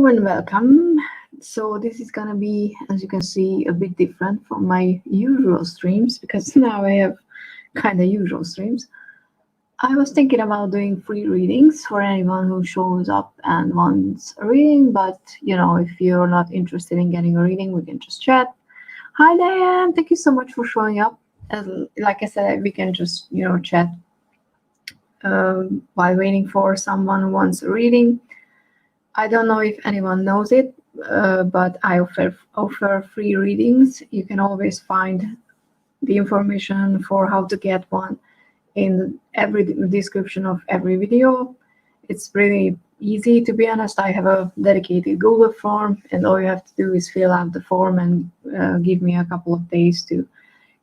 Hello and welcome. So this is gonna be, as you can see, a bit different from my usual streams because now I have kind of usual streams. I was thinking about doing free readings for anyone who shows up and wants a reading, but if you're not interested in getting a reading, we can just chat. Hi Diane, thank you so much for showing up. Like I said, we can just chat while waiting for someone who wants a reading. I don't know if anyone knows it, but I offer free readings. You can always find the information for how to get one in every description of every video. It's pretty easy, to be honest. I have a dedicated Google form, and all you have to do is fill out the form and give me a couple of days to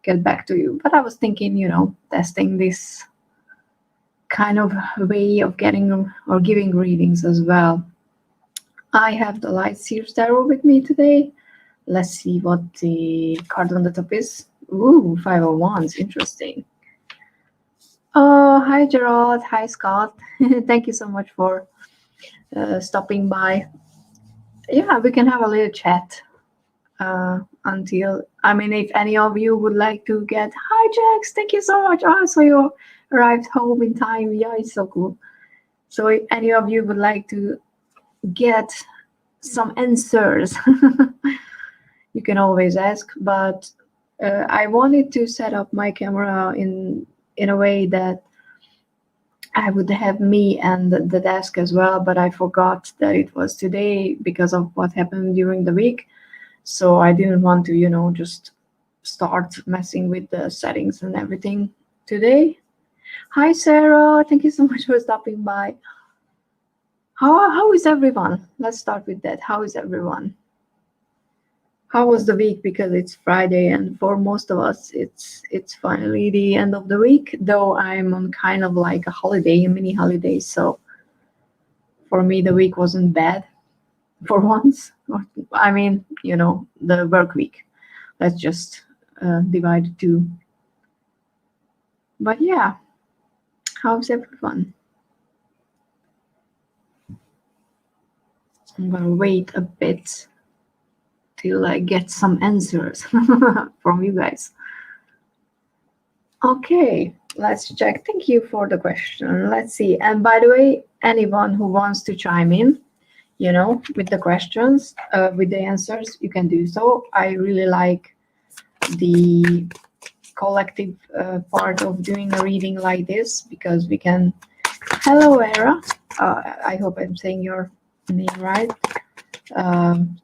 get back to you. But I was thinking, testing this kind of way of getting or giving readings as well. I have the Light Seers Tarot with me today. Let's see what the card on the top is. Ooh, 5 of Wands, interesting. Oh, hi Gerald, hi Scott. Thank you so much for stopping by. Yeah, we can have a little chat if any of you would like to get, hi Jax, thank you so much. Oh, so you arrived home in time. Yeah, it's so cool. So if any of you would like to get some answers, you can always ask, but I wanted to set up my camera in a way that I would have me and the desk as well, but I forgot that it was today because of what happened during the week. So I didn't want to just start messing with the settings and everything today. Hi Sarah, thank you so much for stopping by. How is everyone? Let's start with that. How is everyone? How was the week? Because it's Friday, and for most of us, it's finally the end of the week. Though I'm on kind of like a holiday, a mini holiday. So for me, the week wasn't bad for once. The work week. Let's just divide the two. But yeah, how's everyone? I'm gonna wait a bit till I get some answers from you guys. Okay, let's check. Thank you for the question. Let's see. And by the way, anyone who wants to chime in, with the questions, with the answers, you can do so. I really like the collective part of doing a reading like this because we can. Hello, Era. I hope I'm saying your name right.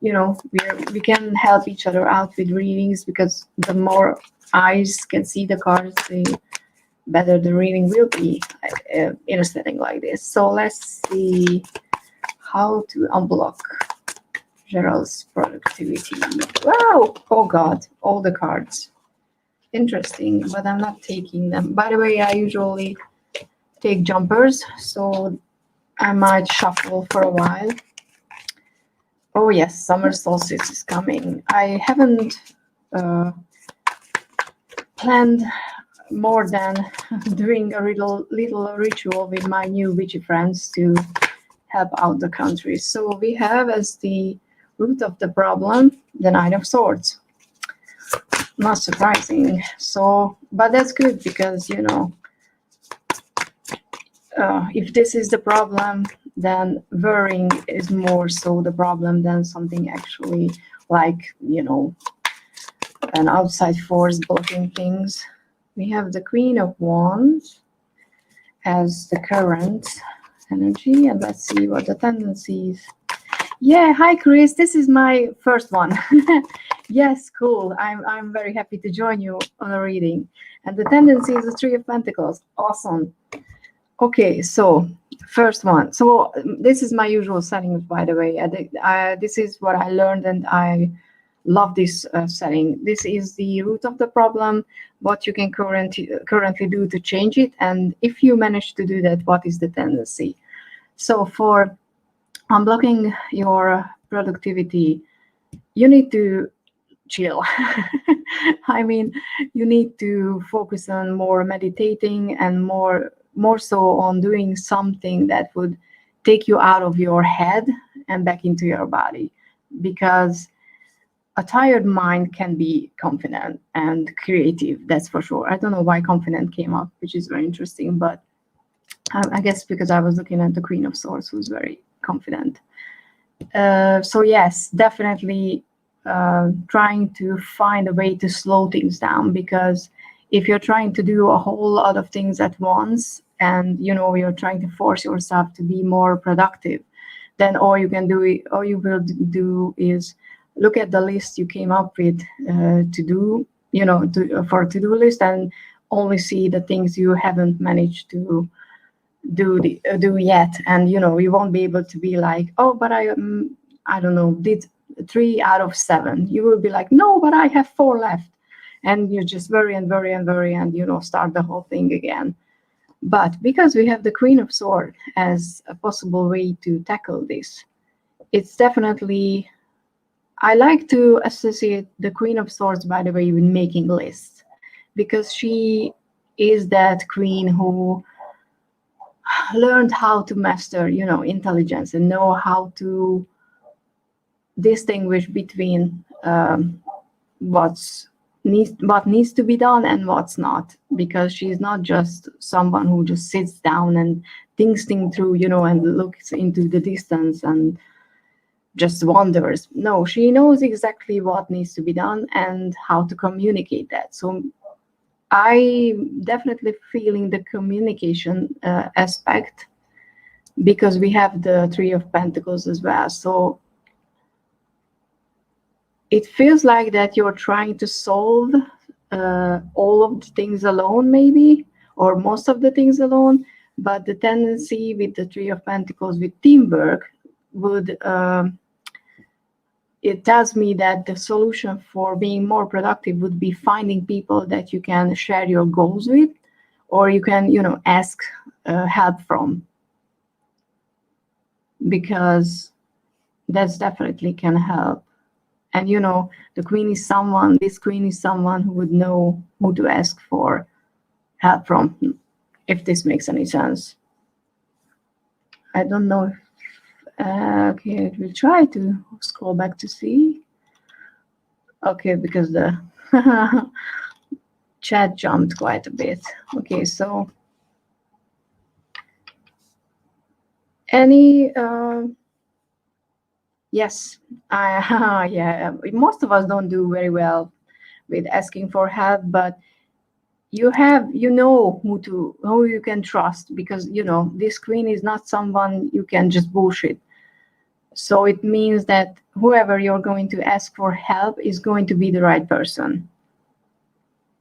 We can help each other out with readings because the more eyes can see the cards, the better the reading will be in a setting like this. So let's see how to unblock Gerald's productivity. Wow! Oh God, all the cards. Interesting, but I'm not taking them. By the way, I usually take jumpers, so I might shuffle for a while. Oh yes, summer solstice is coming. I haven't planned more than doing a little ritual with my new witchy friends to help out the country. So we have as the root of the problem the Nine of Swords. Not surprising. So, but that's good because if this is the problem, then worrying is more so the problem than something actually like, an outside force blocking things. We have the Queen of Wands as the current energy, and let's see what the tendencies. Yeah, hi Chris, this is my first one. Yes, cool. I'm very happy to join you on a reading. And the tendency is the Three of Pentacles. Awesome. Okay, so first one. So this is my usual settings, by the way. This is what I learned, and I love this setting. This is the root of the problem, what you can currently do to change it, and if you manage to do that, what is the tendency? So for unblocking your productivity, you need to chill. You need to focus on more meditating and more so on doing something that would take you out of your head and back into your body, because a tired mind can be confident and creative, that's for sure. I don't know why confident came up, which is very interesting, but I guess because I was looking at the Queen of Swords, who's very confident. So yes, definitely trying to find a way to slow things down, because if you're trying to do a whole lot of things at once, and you're trying to force yourself to be more productive, then all you will do is look at the list you came up with to do, for a to-do list, and only see the things you haven't managed to do yet. And you won't be able to be like, oh, but I don't know, did 3 out of 7. You will be like, no, but I have 4 left, and you just worry and worry and worry, and start the whole thing again. But because we have the Queen of Swords as a possible way to tackle this, it's definitely, I like to associate the Queen of Swords, by the way, with making lists, because she is that queen who learned how to master, intelligence, and know how to distinguish between what needs to be done and what's not, because she's not just someone who just sits down and thinks things through, and looks into the distance and just wonders. No, she knows exactly what needs to be done and how to communicate that. So I definitely feeling the communication aspect, because we have the Three of Pentacles as well. So it feels like that you're trying to solve all of the things alone, maybe, or most of the things alone. But the tendency with the Three of Pentacles with teamwork would, it tells me that the solution for being more productive would be finding people that you can share your goals with, or you can, ask help from, because that's definitely can help. And this queen is someone who would know who to ask for help from, if this makes any sense. I don't know if, okay, we'll try to scroll back to see. Okay, because the chat jumped quite a bit. Okay, so any yes, yeah, most of us don't do very well with asking for help, but you know who you can trust, because this queen is not someone you can just bullshit. So it means that whoever you're going to ask for help is going to be the right person.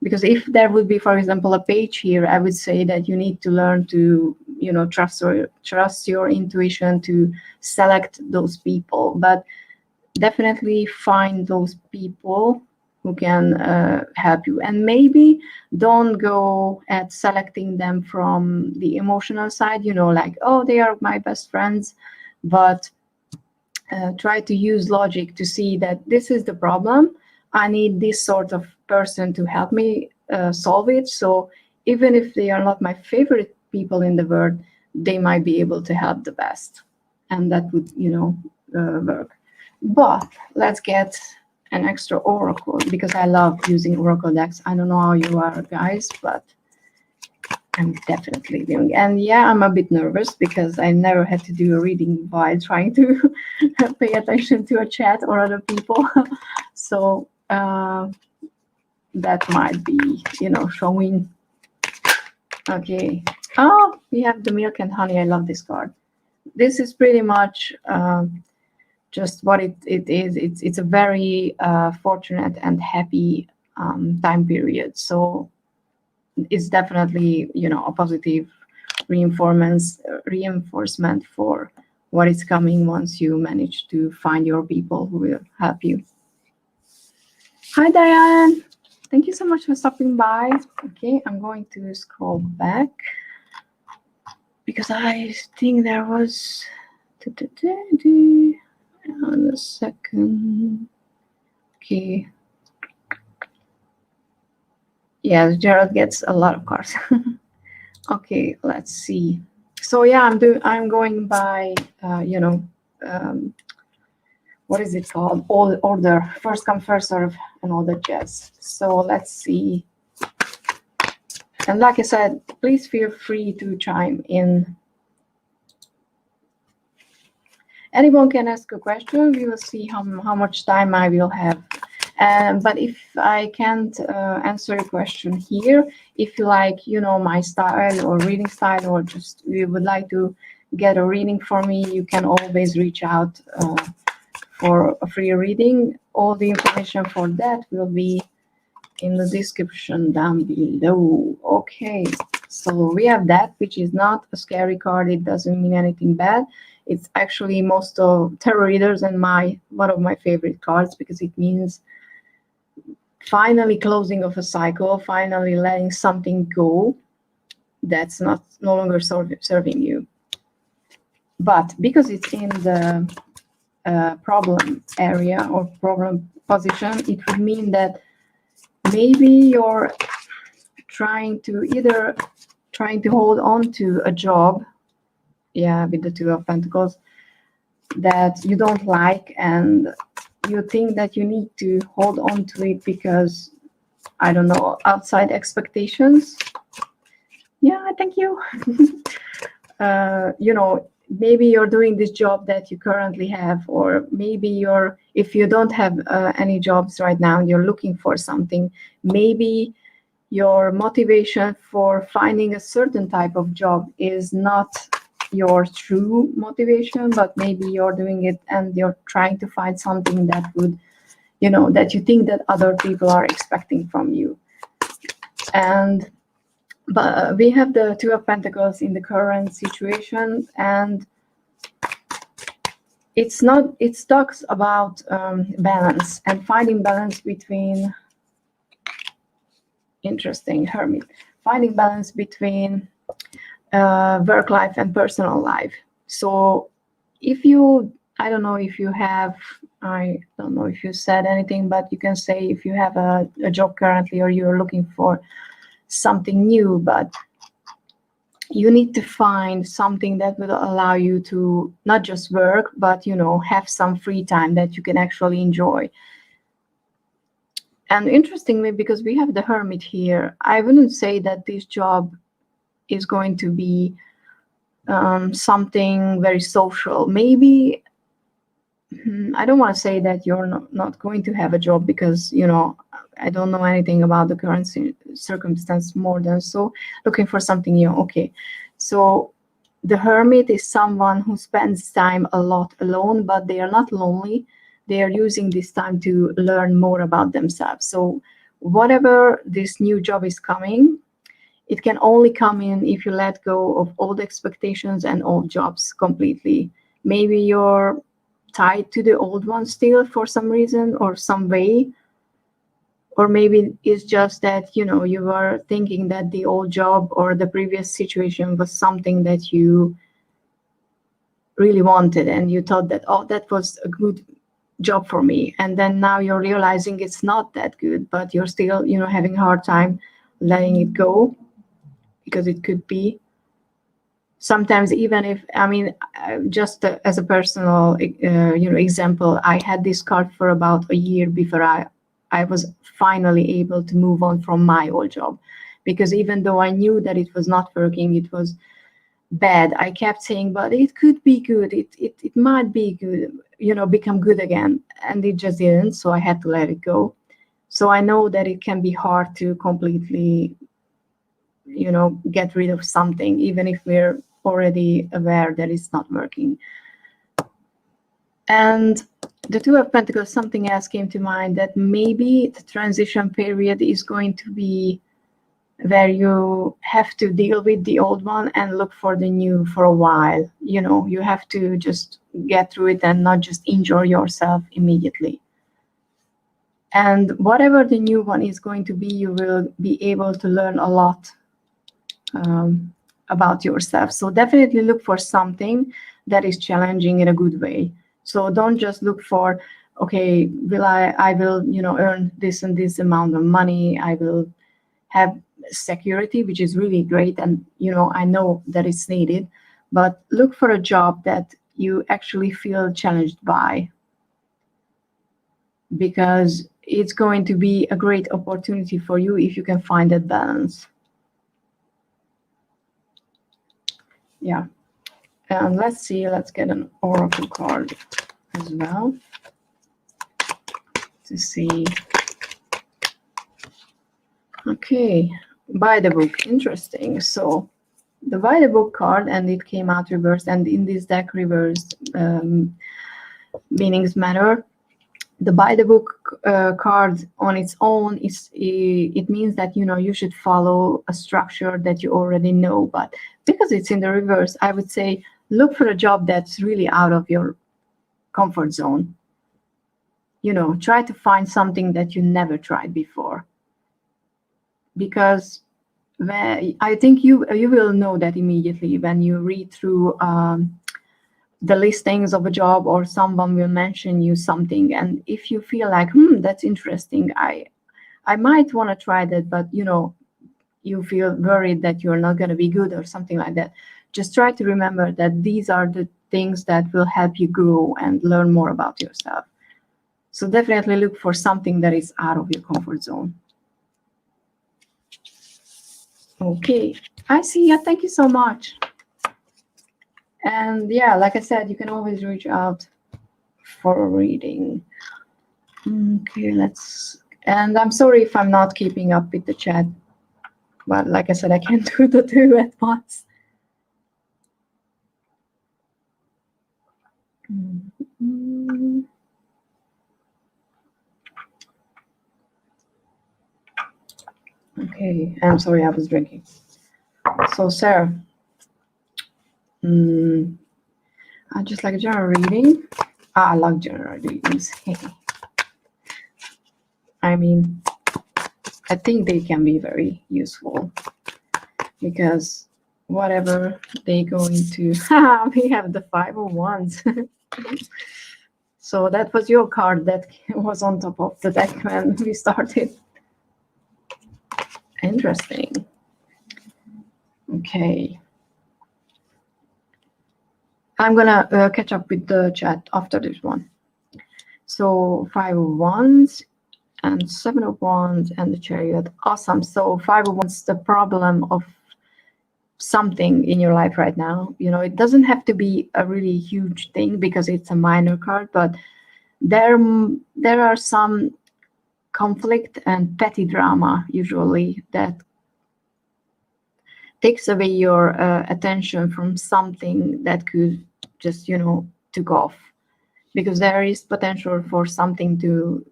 Because if there would be, for example, a page here, I would say that you need to learn to, trust your intuition to select those people. But definitely find those people who can help you. And maybe don't go at selecting them from the emotional side, like, oh, they are my best friends. But try to use logic to see that this is the problem. I need this sort of person to help me solve it. So even if they are not my favorite people in the world, they might be able to help the best. And that would, work. But let's get an extra oracle, because I love using oracle decks. I don't know how you are, guys, but I'm definitely doing. And yeah, I'm a bit nervous because I never had to do a reading while trying to pay attention to a chat or other people. So that might be, showing. Okay. Oh, we have the Milk and Honey. I love this card. This is pretty much just what it is. It's a very fortunate and happy time period. So it's definitely, a positive reinforcement for what is coming once you manage to find your people who will help you. Hi, Diane. Thank you so much for stopping by. Okay, I'm going to scroll back because I think there was on a second. Okay. Yeah, Gerald gets a lot of cards. Okay, let's see. So yeah, I'm going by what is it called? All order, first come, first serve, and all that jazz. So let's see. And like I said, please feel free to chime in. Anyone can ask a question. We will see how much time I will have. But if I can't answer a question here, if you like, my style or reading style, or just you would like to get a reading for me, you can always reach out for a free reading. All the information for that will be in the description down below. Okay, so we have that, which is not a scary card. It doesn't mean anything bad. It's actually most of tarot readers and one of my favorite cards, because it means finally closing of a cycle, finally letting something go that's no longer serving you. But because it's in the problem area or problem position, it would mean that maybe you're trying to hold on to a job, with the Two of Pentacles, that you don't like, and you think that you need to hold on to it because, I don't know, outside expectations. Yeah, thank you. Maybe you're doing this job that you currently have, or maybe if you don't have any jobs right now, you're looking for something. Maybe your motivation for finding a certain type of job is not your true motivation, but maybe you're doing it and you're trying to find something that would, that you think that other people are expecting from you. But we have the Two of Pentacles in the current situation, and it talks about balance and finding balance between, interesting, Hermit, finding balance between work life and personal life. So if you, I don't know if you said anything, but you can say if you have a job currently, or you're looking for something new, but you need to find something that will allow you to not just work, but have some free time that you can actually enjoy. And interestingly, because we have the Hermit here, I wouldn't say that this job is going to be something very social. Maybe, I don't want to say that you're not going to have a job, because I don't know anything about the current circumstance more than so. Looking for something new. Okay, so the Hermit is someone who spends time a lot alone, but they are not lonely. They are using this time to learn more about themselves. So whatever this new job is coming, it can only come in if you let go of old expectations and old jobs completely. Maybe you're tied to the old one still for some reason or some way, or maybe it's just that you were thinking that the old job or the previous situation was something that you really wanted, and you thought that, oh, that was a good job for me, and then now you're realizing it's not that good, but you're still having a hard time letting it go, because it could be sometimes, even if, just as a personal example, I had this card for about a year before I was finally able to move on from my old job, because even though I knew that it was not working, it was bad, I kept saying, but it could be good, it might be good, become good again, and it just didn't. So I had to let it go. So I know that it can be hard to completely get rid of something, even if we're already aware that it's not working. And the Two of Pentacles, something else came to mind, that maybe the transition period is going to be where you have to deal with the old one and look for the new for a while. You have to just get through it and not just enjoy yourself immediately. And whatever the new one is going to be, you will be able to learn a lot about yourself. So definitely look for something that is challenging in a good way. So don't just look for, okay, I will earn this and this amount of money, I will have security, which is really great, and I know that it's needed, but look for a job that you actually feel challenged by, because it's going to be a great opportunity for you if you can find that balance. Yeah. And let's see, let's get an oracle card as well to see. Okay, by the book, interesting. So the by the book card, and it came out reversed, and in this deck reversed meanings matter. The by the book card on its own it means that, you know, you should follow a structure that you already know, but because it's in the reverse, I would say look for a job that's really out of your comfort zone. You know, try to find something that you never tried before, because I think you will know that immediately when you read through the listings of a job, or someone will mention you something, and if you feel like, that's interesting, I might want to try that, but you know, you feel worried that you're not going to be good or something like that, just try to remember that these are the things that will help you grow and learn more about yourself. So definitely look for something that is out of your comfort zone. Okay, I see ya. Thank you so much. And yeah, like I said, you can always reach out for a reading. Okay, and I'm sorry if I'm not keeping up with the chat, but like I said, I can't do the two at once. Okay, I'm sorry, I was drinking. So Sarah, I just like a general reading. I love general readings. I mean, I think they can be very useful, because whatever they go into, we have the 5 of Wands. So that was your card that was on top of the deck when we started. Interesting. Okay. I'm gonna catch up with the chat after this one. So 5 of Wands and 7 of Wands and the Chariot. Awesome. So 5 of Wands, the problem of something in your life right now. You know, it doesn't have to be a really huge thing because it's a minor card, but there are some conflict and petty drama usually that takes away your attention from something that could just, you know, took off, because there is potential for something to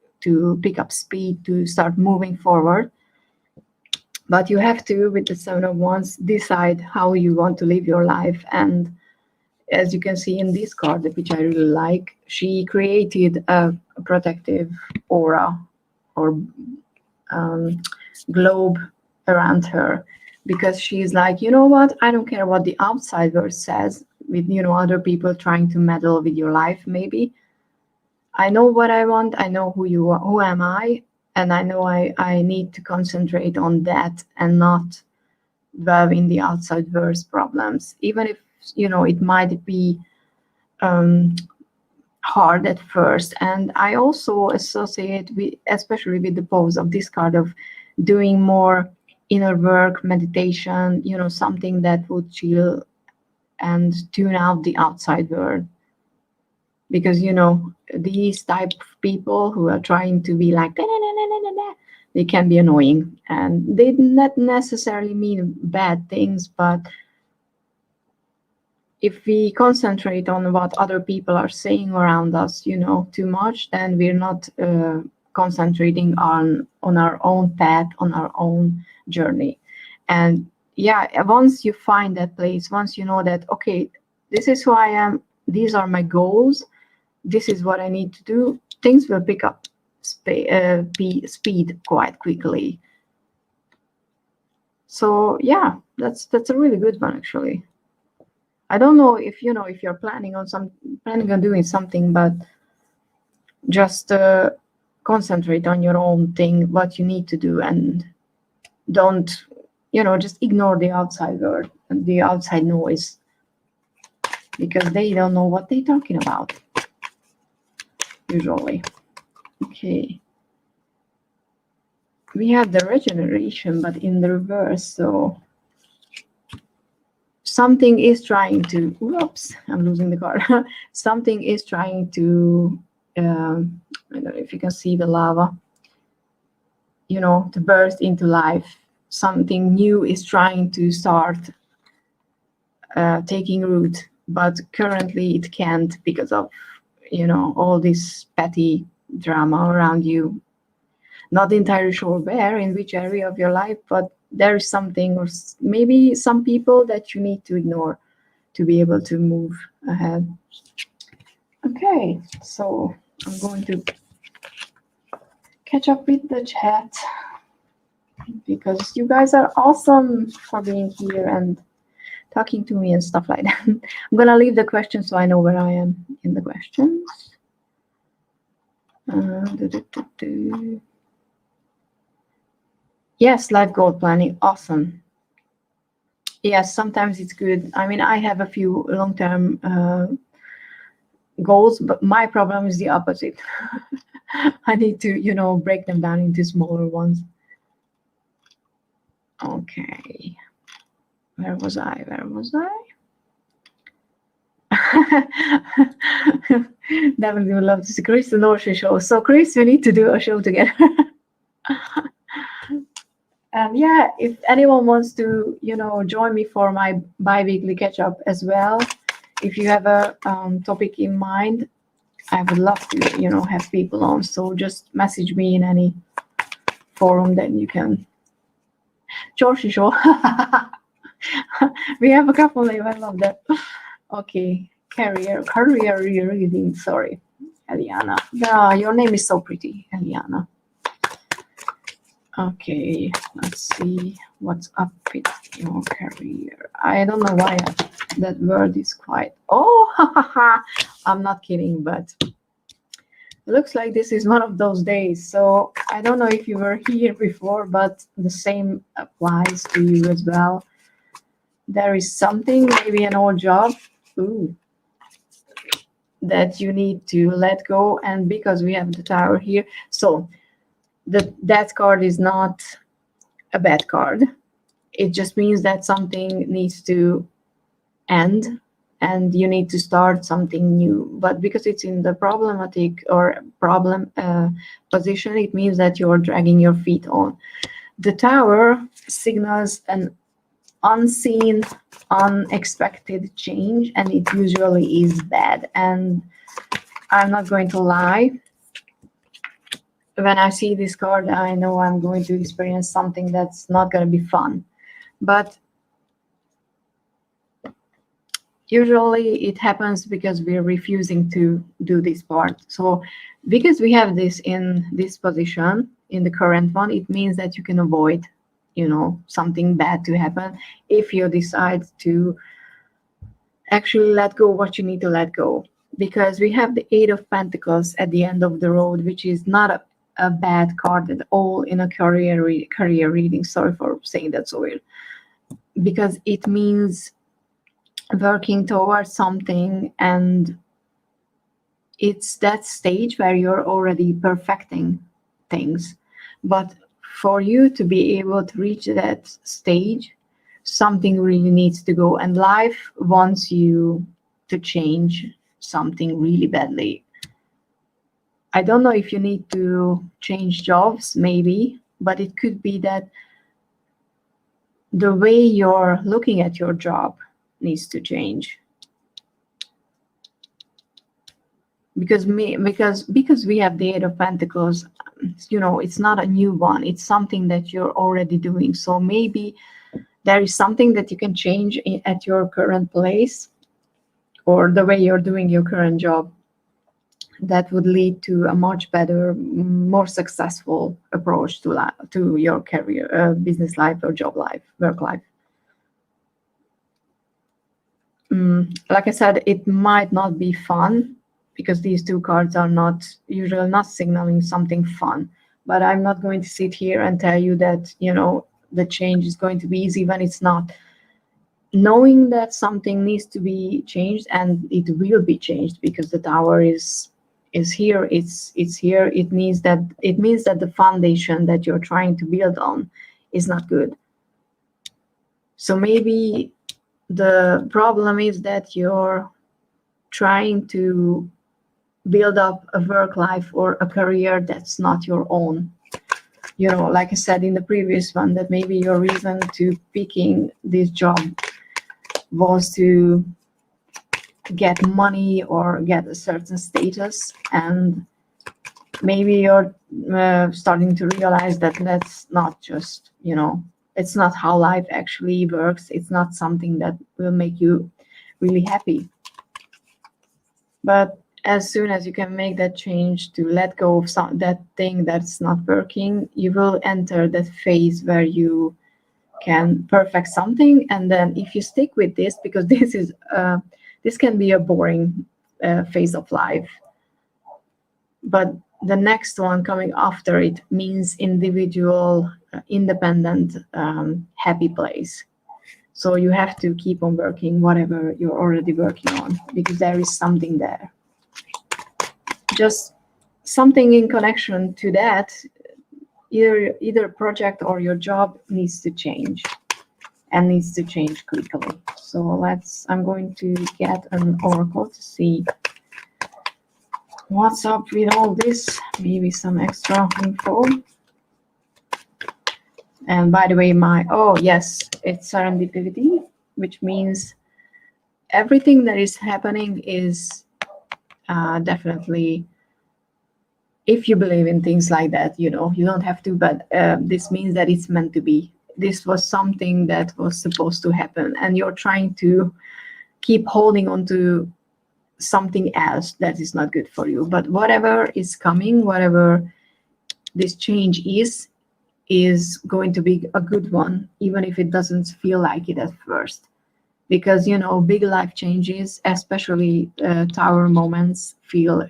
pick up speed, to start moving forward. But you have to, with the 7 of Wands, decide how you want to live your life. And as you can see in this card, which I really like, she created a protective aura or globe around her, because she's like, you know what, I don't care what the outside world says, with, you know, other people trying to meddle with your life. Maybe I know what I want, I know who you are, who am I, and I know I need to concentrate on that and not dwell in the outside world's problems, even if, you know, it might be hard at first. And I also associate with, especially with the pose of this card, of doing more inner work, meditation, you know, something that would chill and tune out the outside world. Because, you know, these type of people who are trying to be like, they can be annoying, and they not necessarily mean bad things, but if we concentrate on what other people are saying around us, you know, too much, then we're not concentrating on our own path, on our own journey. And yeah, once you find that place, once you know that, okay, this is who I am, these are my goals, this is what I need to do, things will pick up speed quite quickly. So yeah, that's a really good one, actually. I don't know if, you know, if you're planning on doing something, but just concentrate on your own thing, what you need to do, and don't, you know, just ignore the outside world and the outside noise. because they don't know what they're talking about, usually. Okay. We have the regeneration, but in the reverse, so something is trying to, whoops, I'm losing the card. Something is trying to, I don't know if you can see the lava, you know, to burst into life. Something new is trying to start taking root, but currently it can't because of, you know, all this petty drama around you. Not entirely sure where, in which area of your life, but there is something, or maybe some people that you need to ignore to be able to move ahead. Okay, so I'm going to catch up with the chat because you guys are awesome for being here and talking to me and stuff like that. I'm gonna leave the questions so I know where I am in the questions. Yes, life goal planning, awesome. Yes, sometimes it's good. I mean, I have a few long-term goals, but my problem is the opposite. I need to, you know, break them down into smaller ones. Okay. Where was I? Definitely would love to see Chris and Norshi show. So Chris, we need to do a show together. And yeah, if anyone wants to, you know, join me for my bi-weekly catch-up as well, if you have a topic in mind, I would love to, you know, have people on. So just message me in any forum that you can. George show. We have a couple of, I love that. Okay, career reading. Sorry, Eliana. Yeah, your name is so pretty, Eliana. Okay, let's see what's up with your career. I don't know why that word is quite. Oh, I'm not kidding, but it looks like this is one of those days. So I don't know if you were here before, but the same applies to you as well. There is something, maybe an old job, that you need to let go. And because we have the Tower here, so that card is not a bad card. It just means that something needs to end and you need to start something new. But because it's in the problematic or problem position, it means that you're dragging your feet on. The Tower signals an unseen, unexpected change, and it usually is bad. And I'm not going to lie, when I see this card, I know I'm going to experience something that's not going to be fun. But usually it happens because we're refusing to do this part. So because we have this in this position, in the current one, it means that you can avoid, you know, something bad to happen if you decide to actually let go what you need to let go. Because we have the Eight of Pentacles at the end of the road, which is not a bad card at all in a career reading. Sorry for saying that so weird. Because it means working towards something, and it's that stage where you're already perfecting things. But for you to be able to reach that stage, something really needs to go, and life wants you to change something really badly. I don't know if you need to change jobs, maybe, but it could be that the way you're looking at your job needs to change. Because we have the Eight of Pentacles, you know, it's not a new one. It's something that you're already doing. So maybe there is something that you can change at your current place, or the way you're doing your current job, that would lead to a much better, more successful approach to your career, business life or job life, work life. Like I said, it might not be fun because these two cards are not usually not signaling something fun. But I'm not going to sit here and tell you that, you know, the change is going to be easy when it's not. knowing that something needs to be changed, and it will be changed because the tower is here. It's here. It means that the foundation that you're trying to build on is not good. So maybe the problem is that you're trying to build up a work life or a career that's not your own. You know, like I said in the previous one, that maybe your reason to picking this job was to get money or get a certain status, and maybe you're starting to realize that that's not just, you know, it's not how life actually works. It's not something that will make you really happy. But as soon as you can make that change to let go of that thing that's not working, you will enter that phase where you can perfect something. And then if you stick with this, because this can be a boring phase of life, but the next one coming after it means individual, independent, happy place. So you have to keep on working whatever you're already working on, because there is something there. Just something in connection to that, either project or your job needs to change, and needs to change quickly. So I'm going to get an oracle to see what's up with all this, maybe some extra info. And by the way, yes, it's serendipity, which means everything that is happening is definitely, if you believe in things like that, you know, you don't have to, but this means that it's meant to be. This was something that was supposed to happen, and you're trying to keep holding on to something else that is not good for you. But whatever is coming, whatever this change is going to be a good one, even if it doesn't feel like it at first. Because, you know, big life changes, especially tower moments, feel,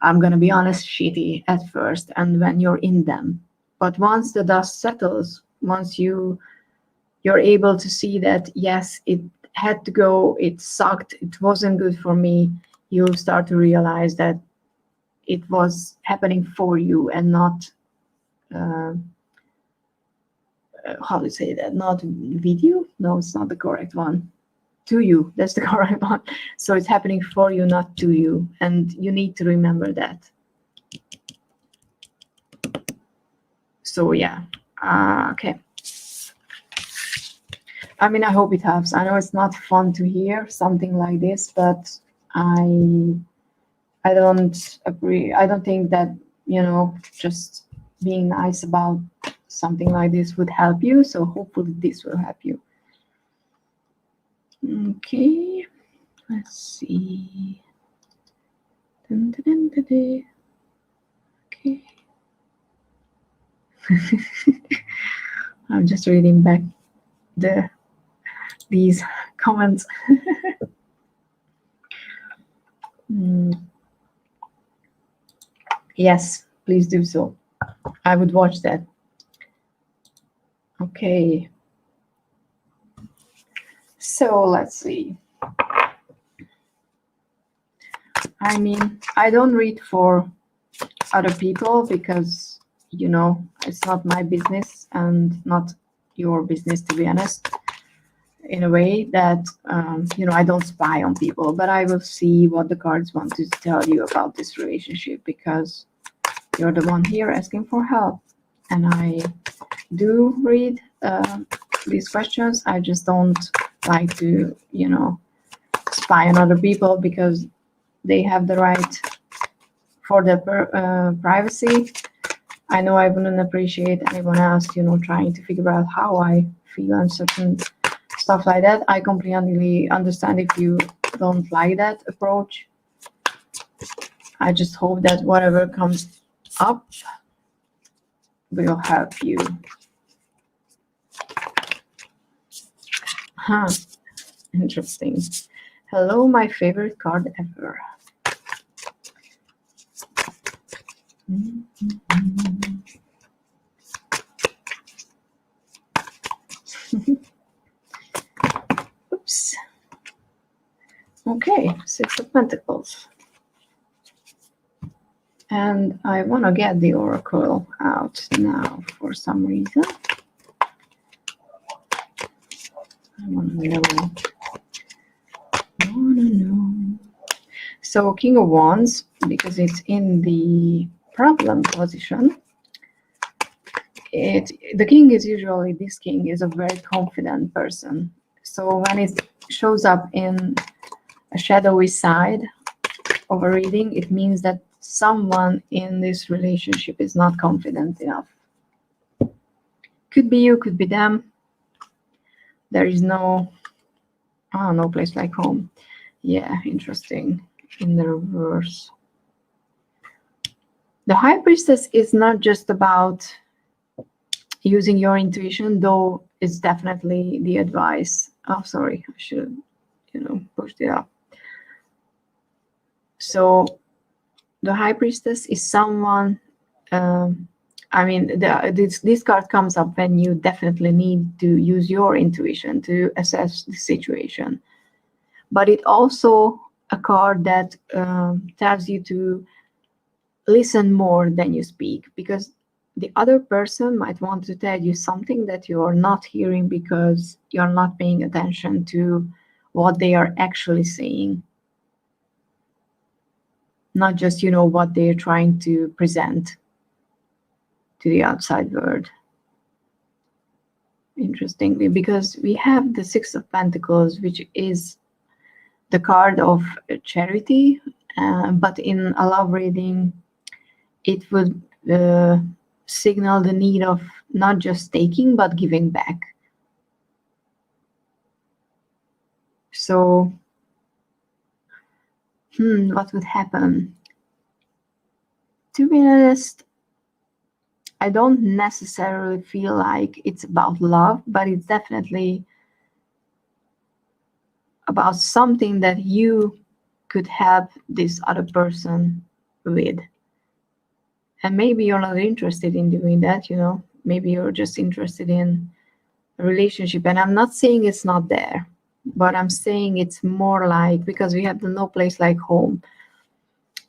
I'm going to be honest, shitty at first and when you're in them. But once the dust settles, once you're able to see that, yes, it had to go, it sucked, it wasn't good for me, you'll start to realize that it was happening for you and not, how to say that, not with you? No, it's not the correct one. To you, that's the correct one. So it's happening for you, not to you. And you need to remember that. So yeah, okay. I mean, I hope it helps. I know it's not fun to hear something like this, but I don't agree. I don't think that, you know, just being nice about something like this would help you. So hopefully this will help you. Okay, let's see. Dun, dun, dun, dun, dun. Okay. I'm just reading back these comments. Yes, please do so. I would watch that. Okay. So let's see. I mean, I don't read for other people because, you know, it's not my business and not your business, to be honest. In a way that, you know, I don't spy on people, but I will see what the cards want to tell you about this relationship, because you're the one here asking for help. And I do read these questions. I just don't like to, you know, spy on other people, because they have the right for their privacy. I know I wouldn't appreciate anyone else, you know, trying to figure out how I feel and certain stuff like that. I completely understand if you don't like that approach. I just hope that whatever comes up will help you. Huh. Interesting. Hello, my favorite card ever. Okay, Six of Pentacles. And I want to get the Oracle out now for some reason. I want to know. So King of Wands, because it's in the problem position. The king is usually, this king is a very confident person. So when it shows up in a shadowy side of a reading, it means that someone in this relationship is not confident enough. Could be you, could be them. There is no place like home. Yeah, interesting. In the reverse. The High Priestess is not just about using your intuition, though it's definitely the advice. Oh, sorry, I should have, pushed it up. So the High Priestess is someone, this card comes up when you definitely need to use your intuition to assess the situation. But it also a card that tells you to listen more than you speak, because the other person might want to tell you something that you're not hearing because you're not paying attention to what they are actually saying. Not just, what they're trying to present to the outside world. Interestingly, because we have the Six of Pentacles, which is the card of charity, but in a love reading, it would signal the need of not just taking, but giving back. So, what would happen? To be honest, I don't necessarily feel like it's about love, but it's definitely about something that you could help this other person with. And maybe you're not interested in doing that, maybe you're just interested in a relationship. And I'm not saying it's not there, but I'm saying it's more like, because we have the no place like home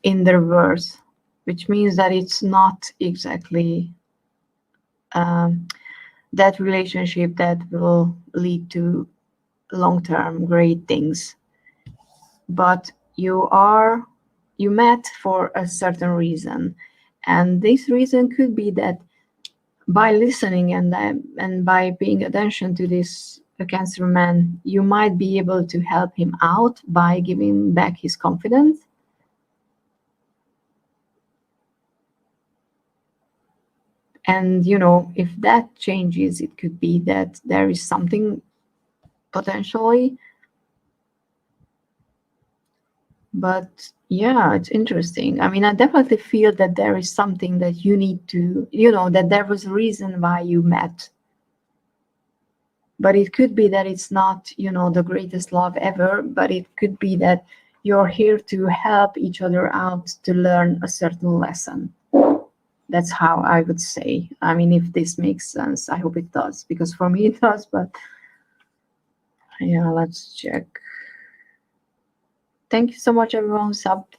in the reverse, which means that it's not exactly that relationship that will lead to long-term great things. But you met for a certain reason, and this reason could be that by listening and by paying attention to this Cancer man, you might be able to help him out by giving back his confidence. And if that changes, it could be that there is something potentially. But yeah, it's interesting. I mean, I definitely feel that there is something that you need to, that there was a reason why you met. But it could be that it's not, the greatest love ever, but it could be that you're here to help each other out to learn a certain lesson. That's how I would say. I mean, if this makes sense, I hope it does, because for me it does, but yeah, let's check. Thank you so much, everyone who subbed.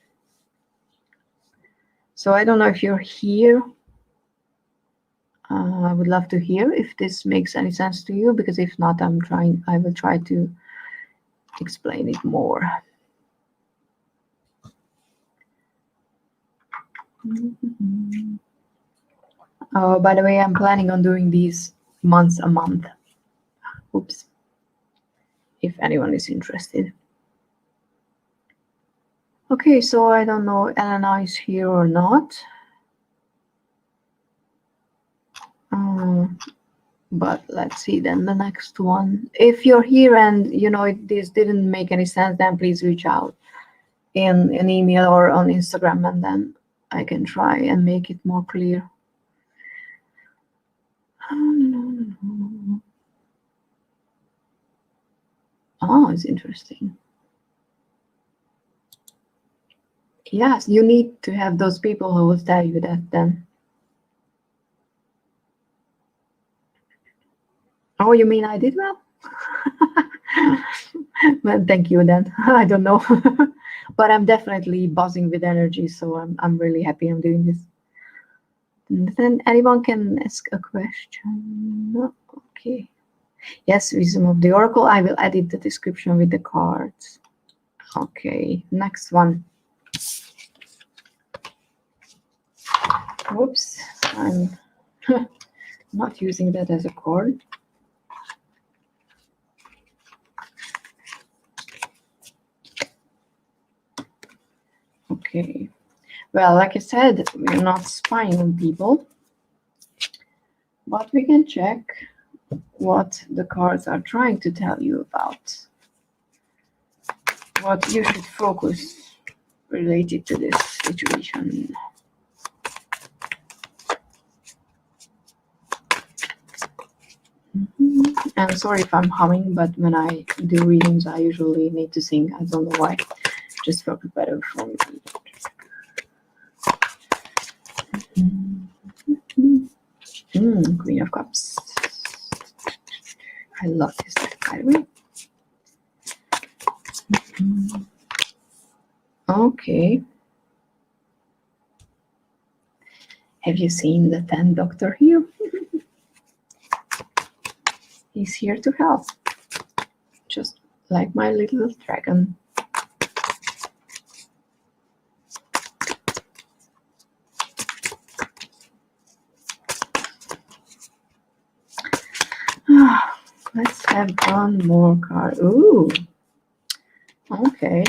So I don't know if you're here. I would love to hear if this makes any sense to you, because if not, I will try to explain it more. Oh, by the way, I'm planning on doing these once a month. Oops. If anyone is interested. Okay, so I don't know if Elena is here or not. But let's see then the next one. If you're here and this didn't make any sense, then please reach out in an email or on Instagram, and then I can try and make it more clear. Oh, it's interesting. Yes, you need to have those people who will tell you that then. Oh, you mean I did well? Well, thank you then. I don't know. But I'm definitely buzzing with energy, so I'm really happy I'm doing this. And then anyone can ask a question. No? Okay. Yes, wisdom of the oracle. I will edit the description with the cards. Okay, next one. Whoops, I'm not using that as a cord. Okay. Well, like I said, we're not spying on people, but we can check what the cards are trying to tell you about. What you should focus related to this situation. I'm sorry if I'm humming, but when I do readings, I usually need to sing. I don't know why. Just works better for me. Queen of Cups. I love this deck, by the way. Okay. Have you seen the 10th Doctor here? He's here to help. Just like my little dragon. Let's have one more card. Ooh. Okay.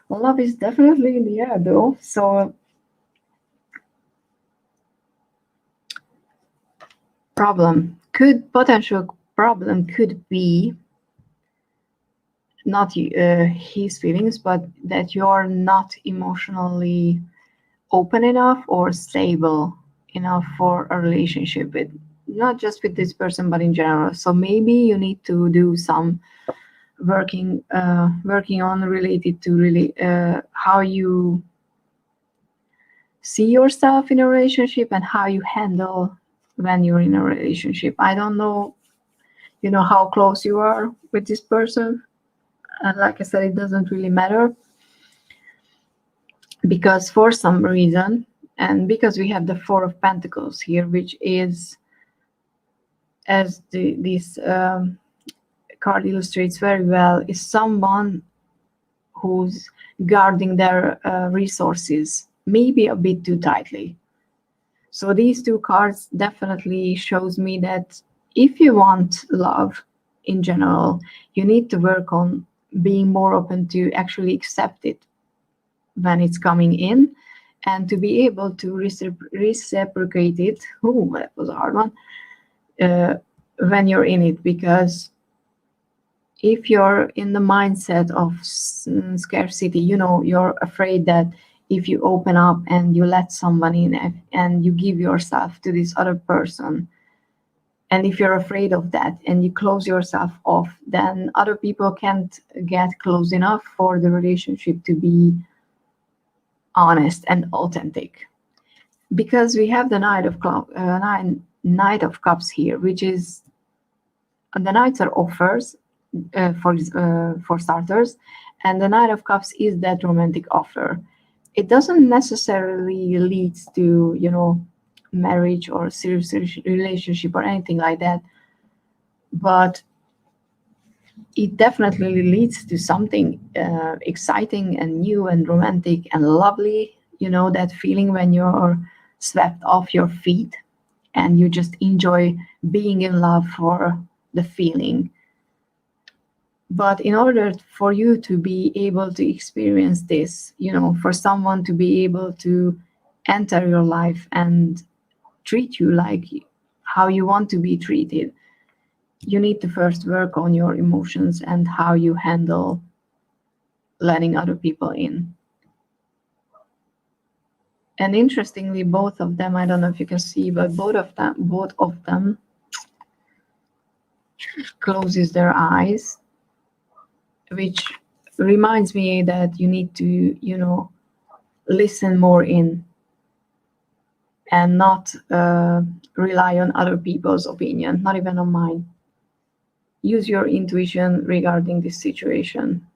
Well, love is definitely in the air though. So potential problem could be not his feelings, but that you're not emotionally open enough or stable enough for a relationship with, not just with this person, but in general. So maybe you need to do some working on related to really how you see yourself in a relationship and how you handle when you're in a relationship. I don't know, how close you are with this person. And like I said, it doesn't really matter, because for some reason, and because we have the Four of Pentacles here, which is, as this card illustrates very well, is someone who's guarding their resources, maybe a bit too tightly. So these two cards definitely shows me that if you want love in general, you need to work on being more open to actually accept it when it's coming in, and to be able to reciprocate it. Oh, that was a hard one. When you're in it, because if you're in the mindset of scarcity, you're afraid that if you open up and you let someone in and you give yourself to this other person, and if you're afraid of that and you close yourself off, then other people can't get close enough for the relationship to be honest and authentic. Because we have the Knight of Cups here, which is, the Knights are offers, for starters, and the Knight of Cups is that romantic offer. It doesn't necessarily lead to marriage or serious relationship or anything like that, but it definitely leads to something exciting and new and romantic and lovely. That feeling when you're swept off your feet and you just enjoy being in love for the feeling. But in order for you to be able to experience this, for someone to be able to enter your life and treat you like how you want to be treated, you need to first work on your emotions and how you handle letting other people in. And interestingly, both of them, I don't know if you can see, but both of them closes their eyes, which reminds me that you need to, listen more in and not rely on other people's opinion, not even on mine. use your intuition regarding this situation.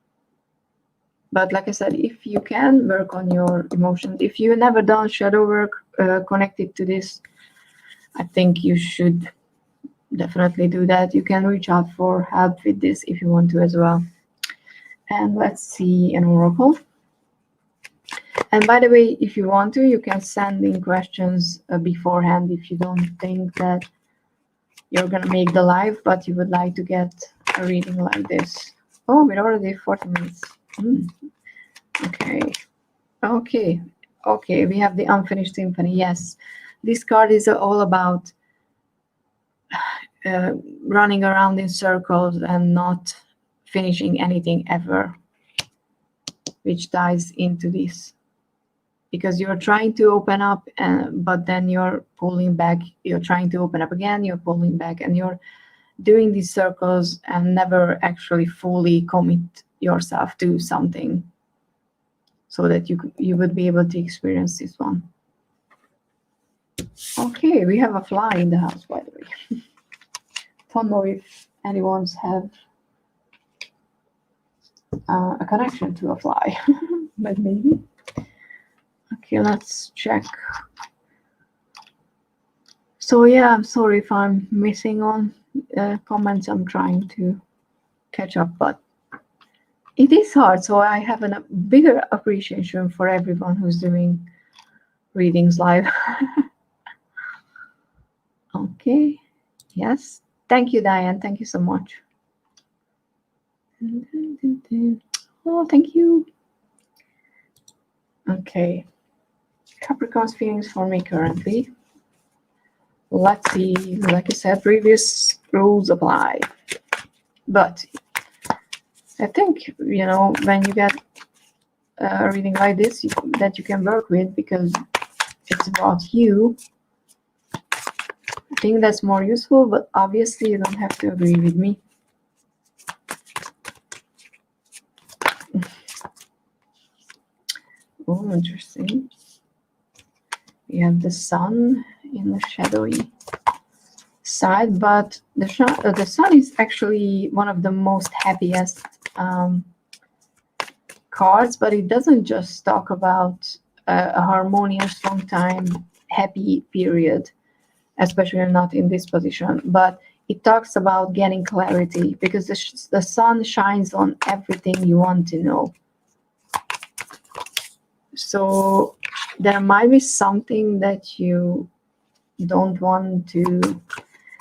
But like I said, if you can work on your emotions, if you never done shadow work connected to this, I think you should definitely do that. You can reach out for help with this if you want to as well. And let's see an oracle. And by the way, if you want to, you can send in questions beforehand if you don't think that you're gonna make the live, but you would like to get a reading like this. Oh, we're already 40 minutes. Okay, we have the unfinished symphony. Yes, this card is all about running around in circles and not finishing anything ever, which ties into this. Because you're trying to open up, but then you're pulling back. You're trying to open up again, you're pulling back, and you're doing these circles and never actually fully commit yourself to something so that you would be able to experience this one. Okay, we have a fly in the house, by the way. Don't know if anyone's have a connection to a fly, but maybe. Okay, let's check. So yeah, I'm sorry if I'm missing on comments. I'm trying to catch up, but it is hard. So I have a bigger appreciation for everyone who's doing readings live. Okay, yes. Thank you, Diane. Thank you so much. Oh, thank you. Okay. Capricorn's feelings for me currently. Let's see, like I said, previous rules apply. But I think, you know, when you get a reading like this that you can work with because it's about you, I think that's more useful, but obviously you don't have to agree with me. Oh, interesting. We have the sun in the shadowy side, but the sun is actually one of the most happiest cards, but it doesn't just talk about a harmonious, long time, happy period, especially not in this position, but it talks about getting clarity because the sun shines on everything you want to know. So there might be something that you don't want to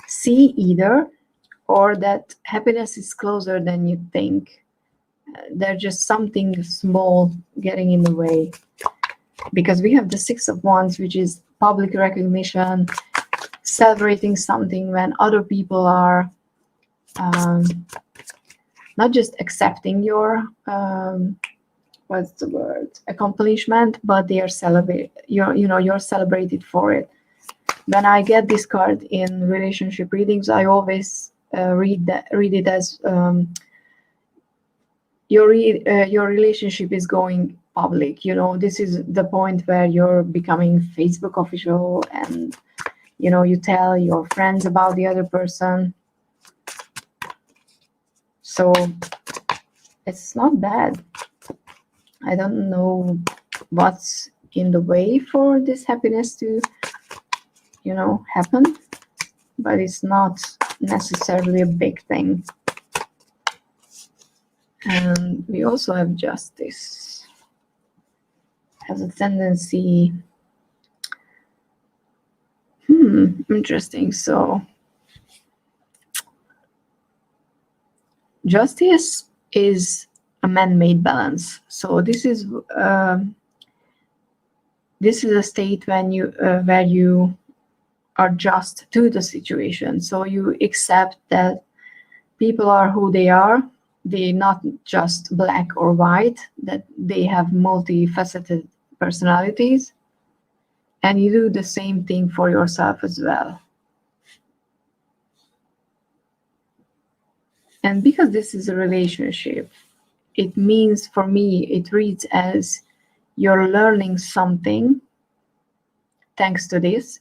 see either, or that happiness is closer than you think. There's just something small getting in the way. Because we have the Six of Wands, which is public recognition, celebrating something when other people are not just accepting your what's the word, accomplishment, but they are you're celebrated for it. When I get this card in relationship readings, I always read it as your relationship is going public. You know, this is the point where you're becoming Facebook official, and you know, you tell your friends about the other person. So it's not bad. I don't know what's in the way for this happiness to, you know, happen, but it's not necessarily a big thing. And we also have Justice. Has a tendency. Interesting. So Justice is a man-made balance. So this is a state when you where you are just to the situation. So you accept that people are who they are. They're not just black or white, that they have multifaceted personalities. And you do the same thing for yourself as well. And because this is a relationship, it means, for me, it reads as you're learning something thanks to this.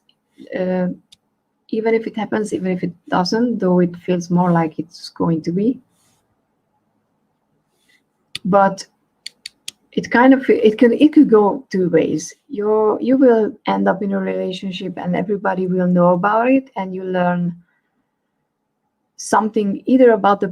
even if it happens, even if it doesn't, though it feels more like it's going to be. But it could go two ways. You will end up in a relationship and everybody will know about it, and you learn something either about the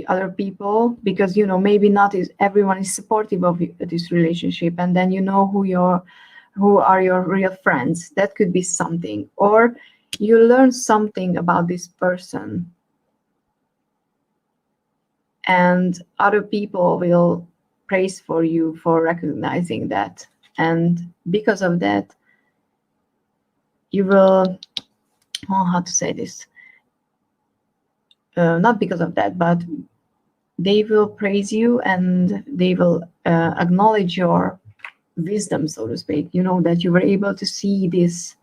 other people, because maybe not everyone is supportive of this relationship, and then who are your real friends. That could be something. Or you learn something about this person and other people will praise for you for recognizing that, and because of that you will, how to say this, not because of that, but they will praise you and they will acknowledge your wisdom, so to speak, that you were able to see this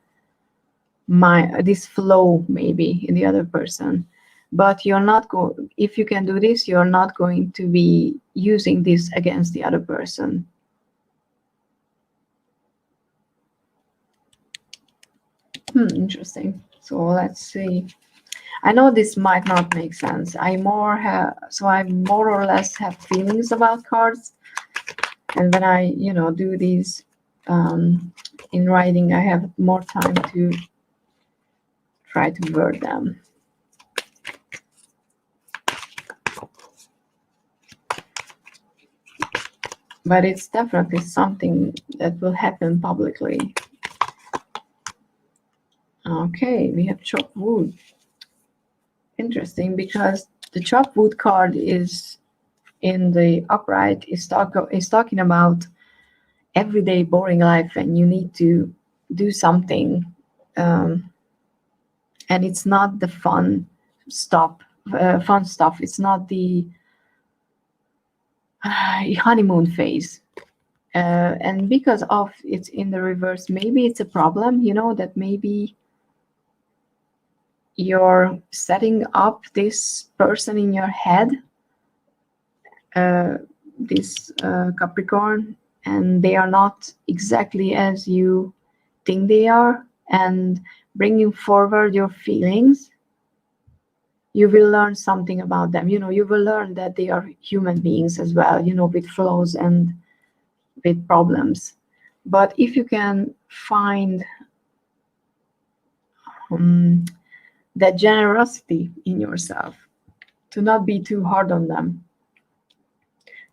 flow maybe in the other person. But you're not if you can do this, you're not going to be using this against the other person. Interesting. So let's see. I know this might not make sense. I more or less have feelings about cards, and when I do these in writing, I have more time to try to word them. But it's definitely something that will happen publicly. Okay, we have chopped wood. Interesting, because the chopped wood card is in the upright is talking about everyday boring life, and you need to do something, and it's not the fun stuff. It's not the honeymoon phase. And because of it's in the reverse, maybe it's a problem, that maybe you're setting up this person in your head, this Capricorn, and they are not exactly as you think they are, and bringing forward your feelings, you will learn something about them. You will learn that they are human beings as well, with flaws and with problems. But if you can find that generosity in yourself to not be too hard on them,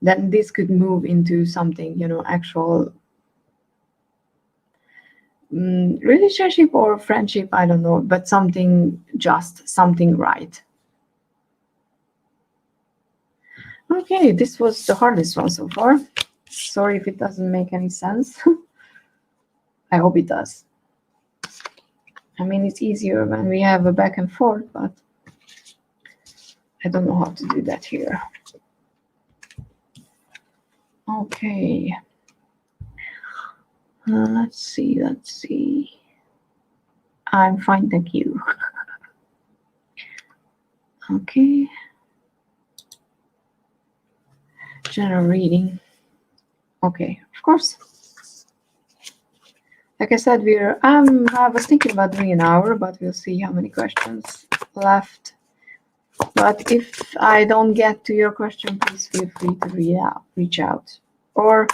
then this could move into something, actual relationship or friendship, I don't know, but something right. Okay, this was the hardest one so far. Sorry if it doesn't make any sense. I hope it does. I mean, it's easier when we have a back and forth, but I don't know how to do that here. Okay. Let's see. I'm fine, thank you. Okay. General reading. Okay, of course. Like I said, I was thinking about doing an hour, but we'll see how many questions left. But if I don't get to your question, please feel free to reach out, or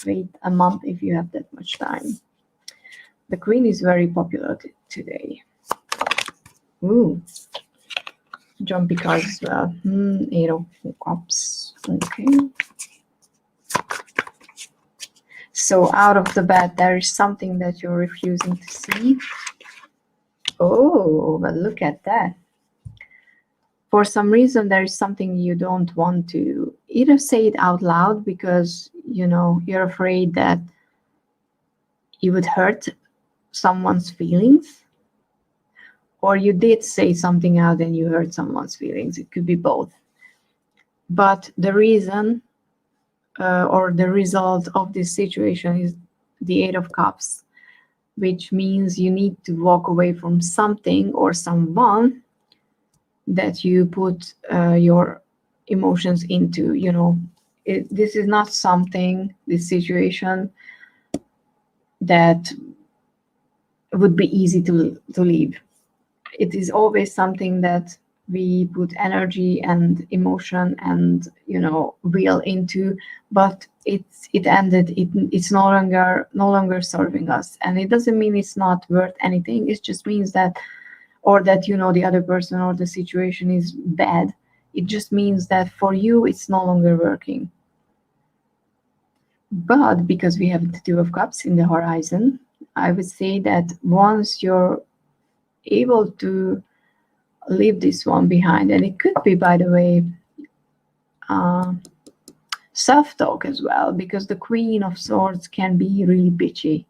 wait a month if you have that much time. The Queen is very popular today. Ooh, jumpy cards as well. 8 of Cups. Okay. So out of the bat, there is something that you're refusing to see. Oh, but look at that. For some reason, there is something you don't want to either say it out loud because, you're afraid that you would hurt someone's feelings, or you did say something out and you hurt someone's feelings. It could be both. But the reason or the result of this situation is the 8 of Cups, which means you need to walk away from something or someone that you put your emotions into. This is not something, this situation, that would be easy to leave. It is always something that we put energy and emotion and, you know, will into, but it ended. It's no longer serving us, and it doesn't mean it's not worth anything. It just means that, or that, you know, the other person or the situation is bad. It just means that for you it's no longer working. But because we have the Two of Cups in the horizon, I would say that once you're able to leave this one behind, and it could be, by the way, self-talk as well, because the Queen of Swords can be really bitchy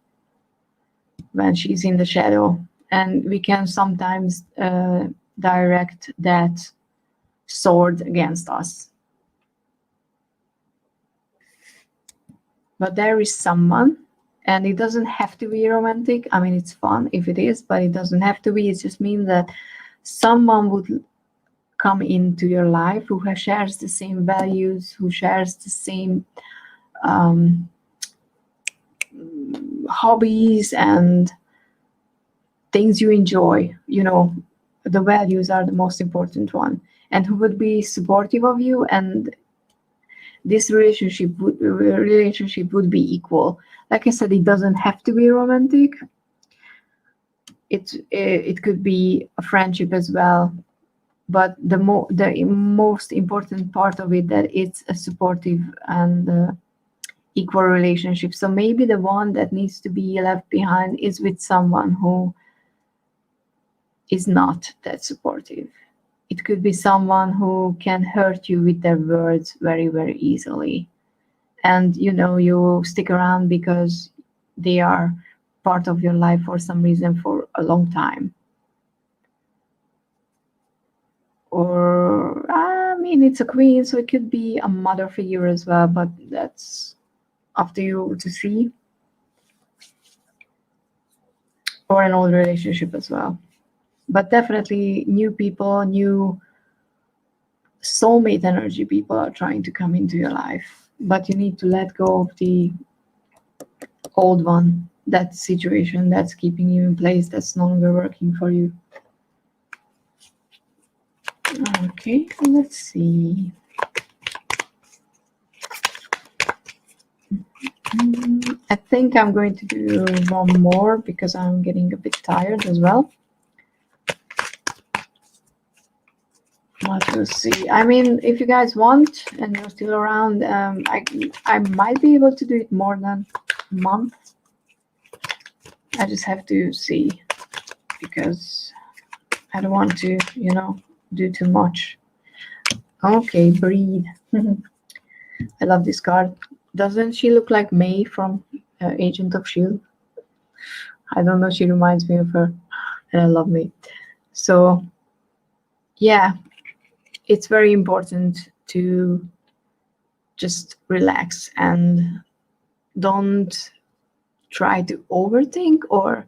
when she's in the shadow, and we can sometimes direct that sword against us. But there is someone, and it doesn't have to be romantic. I mean, it's fun if it is, but it doesn't have to be. It just means that someone would come into your life who shares the same values, who shares the same hobbies and things you enjoy. You know, the values are the most important one, and who would be supportive of you, and this relationship would be equal. Like I said, it doesn't have to be romantic. It could be a friendship as well, but the most important part of it, that it's a supportive and equal relationship. So maybe the one that needs to be left behind is with someone who is not that supportive. It could be someone who can hurt you with their words very, very easily. And, you know, you stick around because they are part of your life for some reason for a long time. Or, I mean, it's a queen, so it could be a mother figure as well, but that's up to you to see. Or an old relationship as well. But definitely new people, new soulmate energy people are trying to come into your life. But you need to let go of the old one, that situation that's keeping you in place, that's no longer working for you. Okay, let's see. I think I'm going to do one more because I'm getting a bit tired as well. Let us see. I mean, if you guys want and you're still around, I might be able to do it more than a month. I just have to see, because I don't want to, you know, do too much. Okay, breathe. I love this card. Doesn't she look like May from Agent of S.H.I.E.L.D.? I don't know, she reminds me of her, and I love May. So, yeah, it's very important to just relax and don't try to overthink or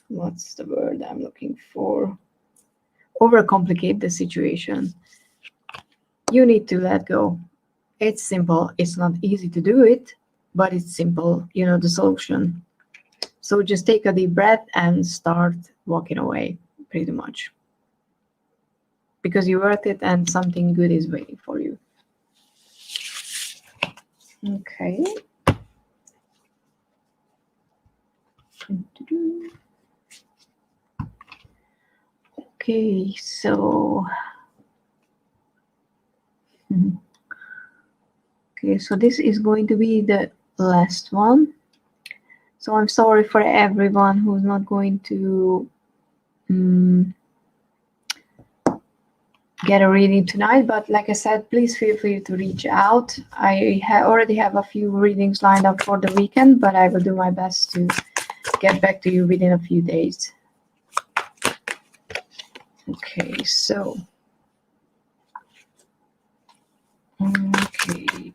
what's the word I'm looking for? Overcomplicate the situation. You need to let go. It's simple. It's not easy to do it, but it's simple, you know, the solution. So just take a deep breath and start walking away, pretty much. Because you're worth it and something good is waiting for you. Okay. Okay, so this is going to be the last one. So I'm sorry for everyone who's not going to get a reading tonight, but like I said, please feel free to reach out. I already have a few readings lined up for the weekend, but I will do my best to get back to you within a few days. Okay, so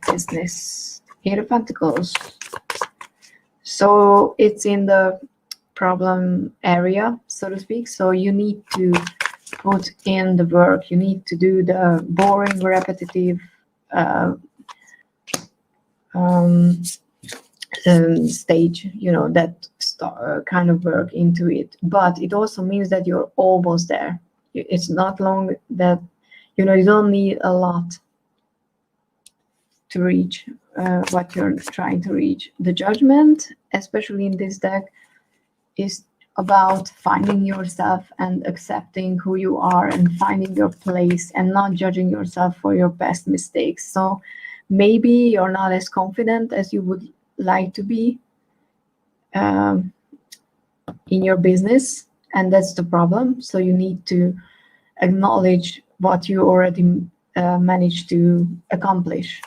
business, 8 of Pentacles. So it's in the problem area, so to speak. So you need to put in the work. You need to do the boring, repetitive stage, that kind of work into it. But it also means that you're almost there. It's not long that, you don't need a lot to reach what you're trying to reach. The Judgment, especially in this deck, is about finding yourself and accepting who you are and finding your place and not judging yourself for your past mistakes. So maybe you're not as confident as you would like to be in your business, and that's the problem. So you need to acknowledge what you already managed to accomplish,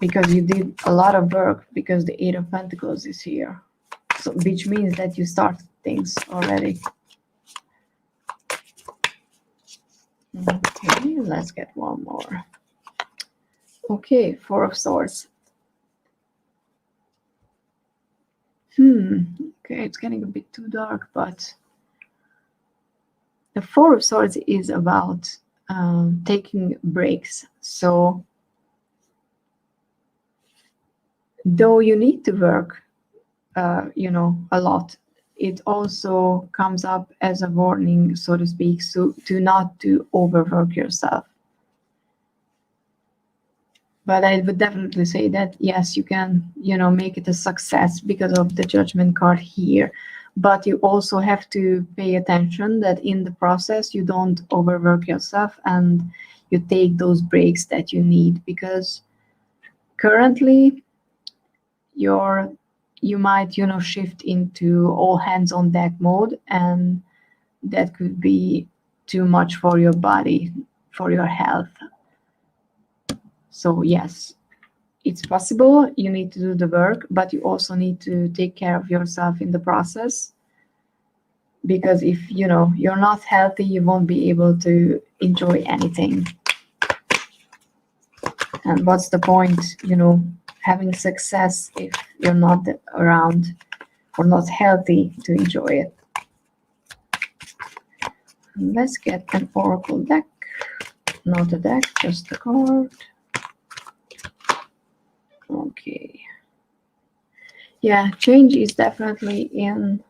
because you did a lot of work, because the Eight of Pentacles is here, so which means that you started things already. Okay, let's get one more. Okay, Four of Swords. Okay, it's getting a bit too dark, but the Four of Swords is about taking breaks. So though you need to work, a lot, it also comes up as a warning, so to speak, so to not to overwork yourself. But I would definitely say that, yes, you can, make it a success because of the Judgment card here. But you also have to pay attention that in the process, you don't overwork yourself and you take those breaks that you need, because currently you might, shift into all hands on deck mode, and that could be too much for your body, for your health. So yes, it's possible. You need to do the work, but you also need to take care of yourself in the process, because if you're not healthy, you won't be able to enjoy anything. And what's the point, having success if you're not around or not healthy to enjoy it? Let's get an oracle deck. Not a deck, just a card. Okay. Yeah, change is definitely in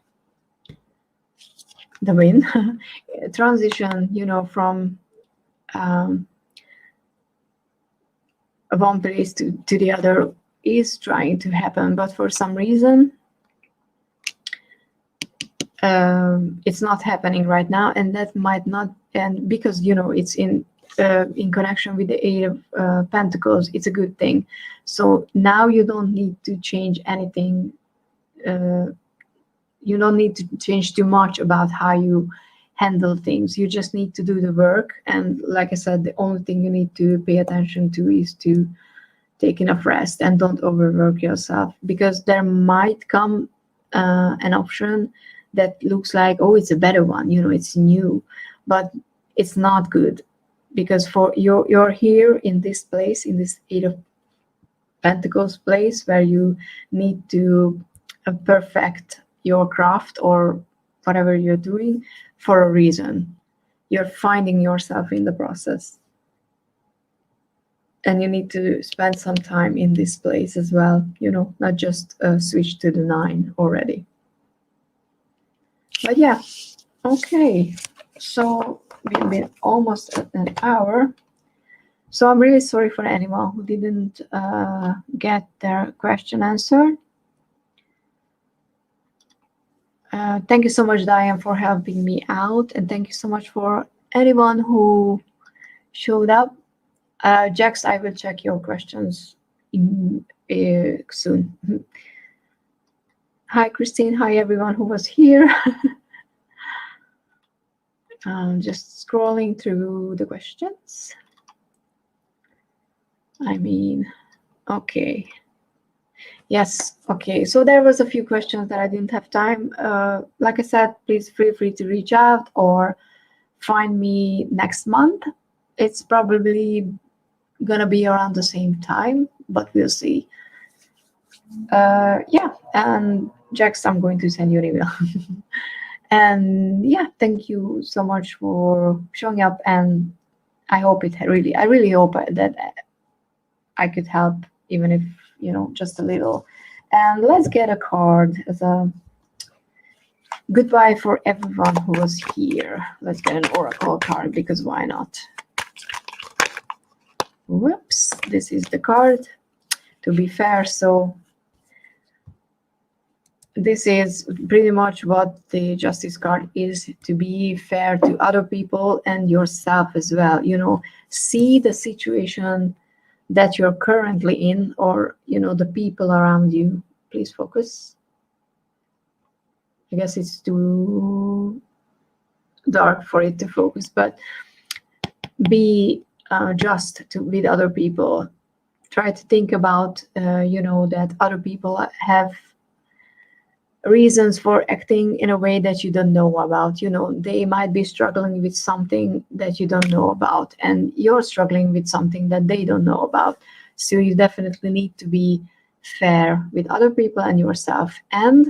the wind. Transition, from one place to the other is trying to happen, but for some reason it's not happening right now, and that might not, and because it's in connection with the Eight of Pentacles, it's a good thing. So now you don't need to change anything. You don't need to change too much about how you handle things. You just need to do the work. And like I said, the only thing you need to pay attention to is to take enough rest and don't overwork yourself, because there might come an option that looks like, oh, it's a better one, it's new, but it's not good, because for you're here in this place, in this Eight of Pentacles place, where you need to perfect your craft or whatever you're doing for a reason. You're finding yourself in the process, and you need to spend some time in this place as well, not just switch to the 9 already. But yeah, okay, so we've been almost at an hour. So I'm really sorry for anyone who didn't get their question answered. Thank you so much, Diane, for helping me out. And thank you so much for anyone who showed up. Jax, I will check your questions soon. Hi, Christine. Hi, everyone who was here. Just scrolling through the questions. Okay. Yes, okay. So there was a few questions that I didn't have time. Like I said, please feel free to reach out or find me next month. It's probably gonna be around the same time, but we'll see. Yeah, and Jax, I'm going to send you an email. And yeah, thank you so much for showing up, and I hope I really hope that I could help, even if, you know, just a little. And let's get a card as a goodbye for everyone who was here. Let's get an oracle card, because why not? Whoops, this is the card. To be fair, so this is pretty much what the Justice card is, to be fair to other people and yourself as well. You know, see the situation that you're currently in, or, you know, the people around you. Please focus. I guess it's too dark for it to focus, but be just with other people. Try to think about, you know, that other people have reasons for acting in a way that you don't know about. You know, they might be struggling with something that you don't know about, and you're struggling with something that they don't know about. So you definitely need to be fair with other people and yourself. And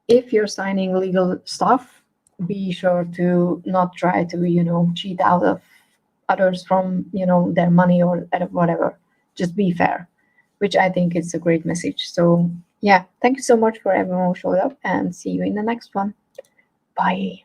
if you're signing legal stuff, be sure to not try to, you know, cheat out of others from, you know, their money or whatever. Just be fair, which I think is a great message. So yeah, thank you so much for everyone who showed up, and see you in the next one. Bye.